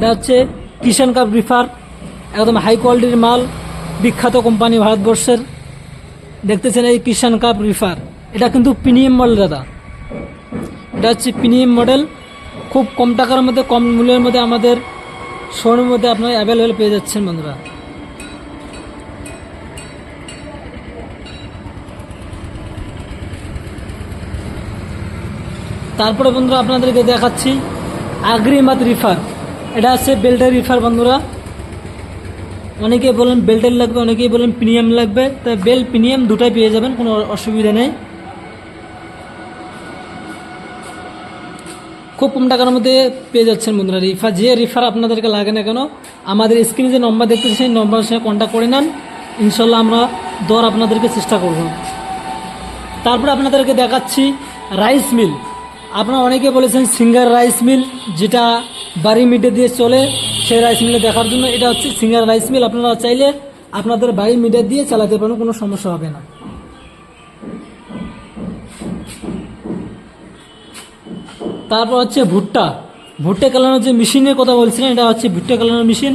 এটা হচ্ছে কিষান কাপ রিফার, একদম হাই কোয়ালিটির মাল, বিখ্যাত কোম্পানি ভারতবর্ষের। দেখতেছেন এই কিষান কাপ রিফার, এটা কিন্তু প্রিমিয়াম মডেল দাদা। এটা হচ্ছে প্রিমিয়াম মডেল, খুব কম টাকার মধ্যে, কম মূল্যের মধ্যে আমাদের শোরুমের মধ্যে আপনারা অ্যাভেলেবেল পেয়ে যাচ্ছেন বন্ধুরা। তারপরে বন্ধুরা আপনাদেরকে দেখাচ্ছি আগ্রিমাত রিফার। এটা হচ্ছে বেল্টের রিফার বন্ধুরা। অনেকেই বলেন বেল্টের লাগবে, অনেকেই বলেন প্রিমিয়াম লাগবে, তাই বেল্ট প্রিমিয়াম দুটাই পেয়ে যাবেন, কোনো অসুবিধা নেই। খুব কম টাকার মধ্যে পেয়ে যাচ্ছেন বন্ধুরা রিফার। যে রিফার আপনাদেরকে লাগে না কেন, আমাদের স্ক্রিনে যে নম্বর দেখতেছেন সেই নম্বরের সঙ্গে কন্ট্যাক্ট করে নেন, ইনশাল্লাহ আমরা দর আপনাদেরকে চেষ্টা করব। তারপরে আপনাদেরকে দেখাচ্ছি রাইস মিল। আপনারা অনেকে বলেছেন সিঙ্গার রাইস মিল, যেটা বাড়ি মিডে দিয়ে চলে, সেই রাইস মিলে দেখার জন্য। এটা হচ্ছে সিঙ্গার রাইস মিল, আপনারা চাইলে আপনাদের বাড়ি মিডে দিয়ে চালাতে পারেন, কোনো সমস্যা হবে না। তারপর হচ্ছে ভুট্টা কালানোর যে মেশিনের কথা বলছিলেন, এটা হচ্ছে ভুট্টা কালানোর মেশিন।